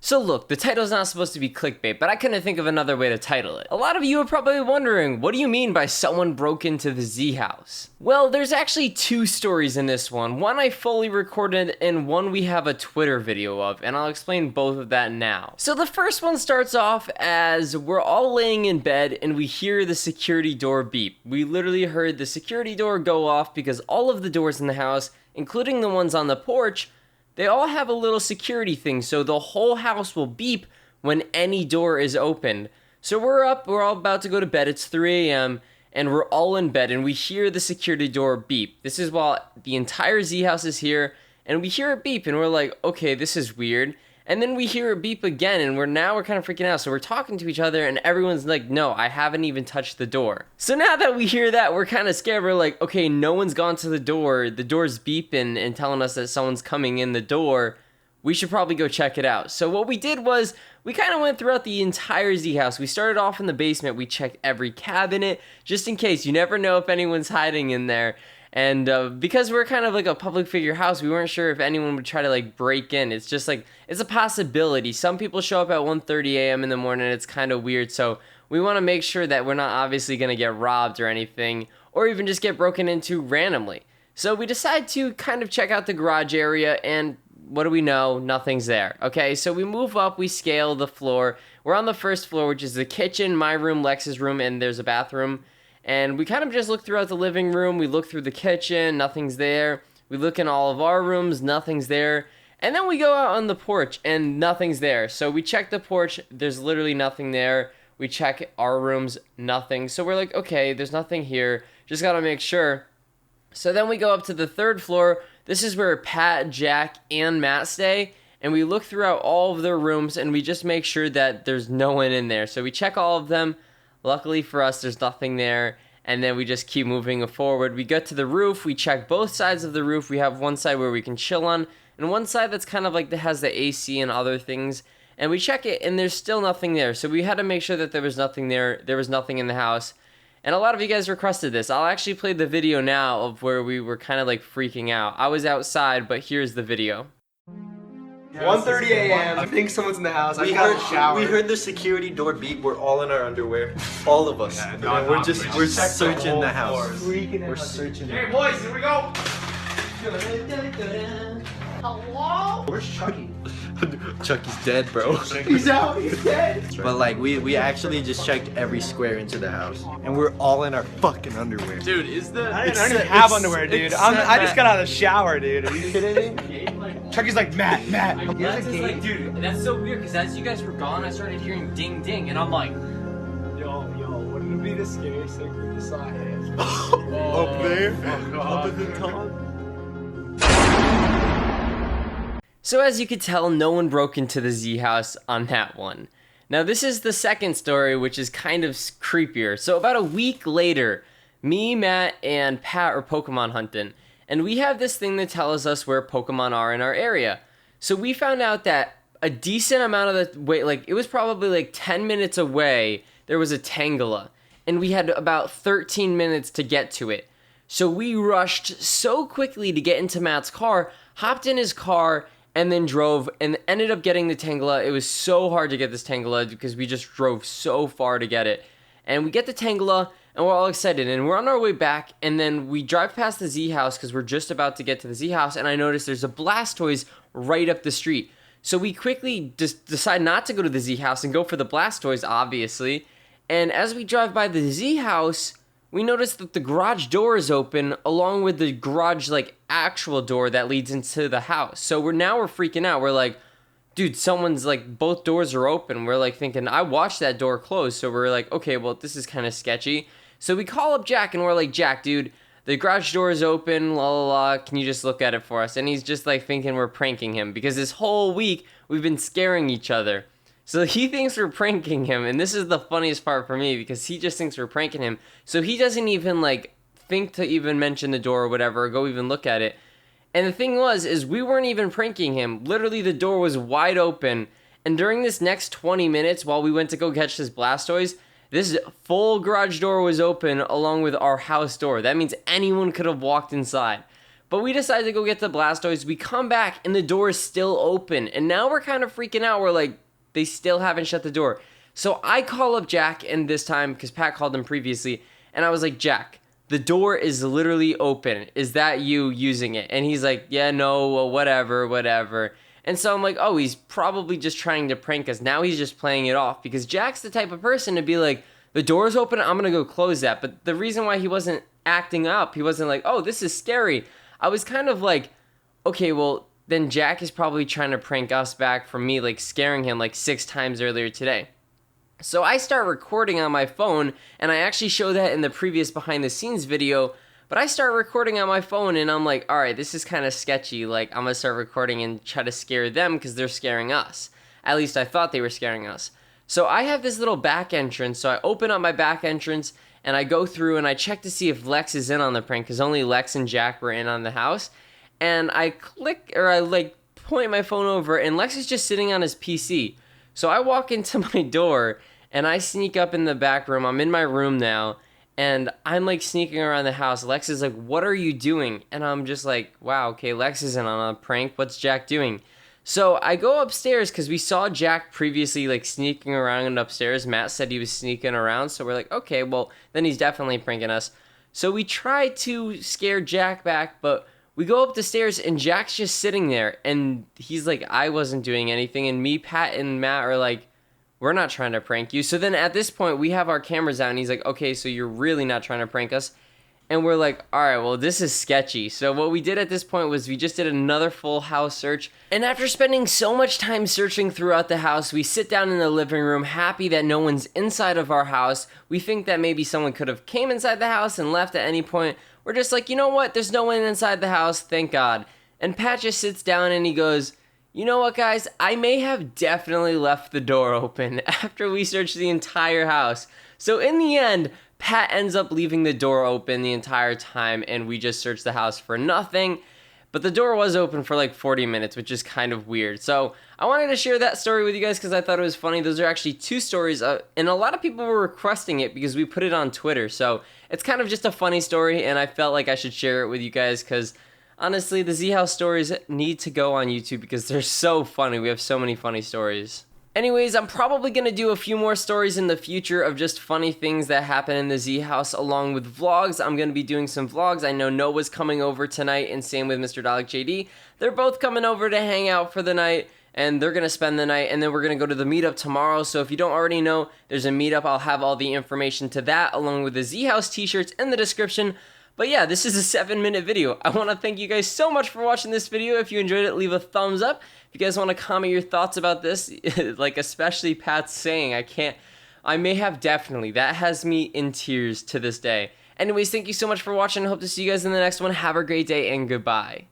So look, the title's not supposed to be clickbait, but I couldn't think of another way to title it. A lot of you are probably wondering, what do you mean by someone broke into the Z house? Well, there's actually two stories in this one. One I fully recorded and one we have a Twitter video of, and I'll explain both of that now. So the first one starts off as we're all laying in bed and we hear the security door beep. We literally heard the security door go off because all of the doors in the house, including the ones on the porch, they all have a little security thing, so the whole house will beep when any door is opened. So we're up, we're all about to go to bed, it's 3 a.m., and we're all in bed, and we hear the security door beep. This is while the entire Z house is here, and we hear it beep, and we're like, okay, this is weird. And then we hear it beep again, and we're kind of freaking out. So we're talking to each other, and everyone's like, no, I haven't even touched the door. So now that we hear that, we're kind of scared. We're like, okay, no one's gone to the door's beeping and telling us that someone's coming in the door. We should probably go check it out. So what we did was, we kind of went throughout the entire Z house. We started off in the basement. We checked every cabinet, just in case. You never know if anyone's hiding in there. And because we're kind of like a public figure house, we weren't sure if anyone would try to like break in. It's just like, it's a possibility. Some people show up at 1:30 a.m. in the morning. It's kind of weird. So we want to make sure that we're not obviously going to get robbed or anything, or even just get broken into randomly. So we decide to kind of check out the garage area, and what do we know? Nothing's there. Okay, so we move up, we scale the floor. We're on the first floor, which is the kitchen, my room, Lex's room, and there's a bathroom. And we kind of just look throughout the living room. We look through the kitchen, nothing's there. We look in all of our rooms, nothing's there. And then we go out on the porch and nothing's there. So we check the porch, there's literally nothing there. We check our rooms, nothing. So we're like, okay, there's nothing here. Just gotta make sure. So then we go up to the third floor. This is where Pat, Jack, and Matt stay. And we look throughout all of their rooms and we just make sure that there's no one in there. So we check all of them. Luckily for us, there's nothing there, and then we just keep moving forward. We get to the roof, we check both sides of the roof. We have one side where we can chill on, and one side that's kind of like that has the AC and other things, and we check it, and there's still nothing there. So we had to make sure that there was nothing there. There was nothing in the house, and a lot of you guys requested this. I'll actually play the video now of where we were kind of like freaking out. I was outside, but here's the video. 1:30 a.m. I think someone's in the house. I got a shower. We heard the security door beep. We're all in our underwear. All of us. Yeah, we're searching the house. We're searching. Hey boys, here we go. Hello? Where's Chucky? Chucky's dead, bro. He's out. He's dead. But like we actually just checked every square into the house, and we're all in our fucking underwear. Dude, is the I don't even have underwear, dude. I just got out of the shower, dude. Are you kidding me? Chucky's like, Matt. That's just like, dude, that's so weird because as you guys were gone, I started hearing ding ding, and I'm like, Yo, wouldn't it be the scariest thing if we saw him? Up there, God. up at the top. So as you could tell, no one broke into the Z house on that one. Now this is the second story, which is kind of creepier. So about a week later, me, Matt, and Pat are Pokemon hunting. And we have this thing that tells us where Pokemon are in our area. So we found out that a decent amount of the way, like it was probably like 10 minutes away, there was a Tangela. And we had about 13 minutes to get to it. So we rushed so quickly to get into Matt's car, hopped in his car, and then drove and ended up getting the Tangela. It was so hard to get this Tangela because we just drove so far to get it. And we get the Tangela, and we're all excited, and we're on our way back, and then we drive past the Z house because we're just about to get to the Z house, and I notice there's a Blastoise right up the street. So we quickly just decide not to go to the Z house and go for the Blastoise, obviously. And as we drive by the Z house, we notice that the garage door is open along with the garage, like, actual door that leads into the house. So we're freaking out. We're like, dude, someone's like, both doors are open. We're like thinking, I watched that door close. So we're like, okay, well, this is kind of sketchy. So we call up Jack and we're like, Jack, dude, the garage door is open, la la la, can you just look at it for us? And he's just like thinking we're pranking him because this whole week we've been scaring each other. So he thinks we're pranking him, and this is the funniest part for me because he just thinks we're pranking him. So he doesn't even like think to even mention the door or whatever, or go even look at it. And the thing is we weren't even pranking him. Literally the door was wide open, and during this next 20 minutes while we went to go catch this Blastoise, this full garage door was open along with our house door. That means anyone could have walked inside. But we decide to go get the Blastoise. We come back and the door is still open. And now we're kind of freaking out. We're like, they still haven't shut the door. So I call up Jack, and this time, because Pat called him previously, and I was like, Jack, the door is literally open. Is that you using it? And he's like, yeah, no, well, whatever. And so I'm like, oh, he's probably just trying to prank us. Now he's just playing it off, because Jack's the type of person to be like, the door's open, I'm gonna go close that. But the reason why he wasn't acting up, he wasn't like, oh, this is scary. I was kind of like, okay, well, then Jack is probably trying to prank us back from me, like scaring him like 6 times earlier today. So I start recording on my phone, and I actually show that in the previous behind the scenes video, but I start recording on my phone, and I'm like, all right, this is kind of sketchy. Like, I'm gonna start recording and try to scare them because they're scaring us. At least I thought they were scaring us. So I have this little back entrance, so I open up my back entrance, and I go through and I check to see if Lex is in on the prank, because only Lex and Jack were in on the house. And I point my phone over, and Lex is just sitting on his PC. So I walk into my door, and I sneak up in the back room. I'm in my room now, and I'm like sneaking around the house. Lex is like, what are you doing? And I'm just like, wow, okay, Lex isn't on a prank. What's Jack doing? So I go upstairs because we saw Jack previously like sneaking around upstairs. Matt said he was sneaking around. So we're like, okay, well, then he's definitely pranking us. So we try to scare Jack back, but we go up the stairs and Jack's just sitting there. And he's like, I wasn't doing anything. And me, Pat, and Matt are like, we're not trying to prank you. So then at this point, we have our cameras out, and he's like, okay, so you're really not trying to prank us. And we're like, all right, well, this is sketchy. So what we did at this point was we just did another full house search. And after spending so much time searching throughout the house, we sit down in the living room, happy that no one's inside of our house. We think that maybe someone could have came inside the house and left at any point. We're just like, you know what? There's no one inside the house, thank God. And Pat just sits down and he goes, you know what, guys? I may have definitely left the door open after we searched the entire house. So in the end, Pat ends up leaving the door open the entire time, and we just searched the house for nothing. But the door was open for like 40 minutes, which is kind of weird. So I wanted to share that story with you guys because I thought it was funny. Those are actually 2 stories, and a lot of people were requesting it because we put it on Twitter. So it's kind of just a funny story, and I felt like I should share it with you guys because honestly, the Z House stories need to go on YouTube because they're so funny. We have so many funny stories. Anyways, I'm probably going to do a few more stories in the future of just funny things that happen in the Z House along with vlogs. I'm going to be doing some vlogs. I know Noah's coming over tonight, and same with Mr. Dalek JD. They're both coming over to hang out for the night, and they're going to spend the night, and then we're going to go to the meetup tomorrow. So if you don't already know, there's a meetup. I'll have all the information to that along with the Z House t-shirts in the description. But yeah, this is a 7-minute video. I want to thank you guys so much for watching this video. If you enjoyed it, leave a thumbs up. If you guys want to comment your thoughts about this, like especially Pat's saying, I may have definitely, that has me in tears to this day. Anyways, thank you so much for watching. I hope to see you guys in the next one. Have a great day and goodbye.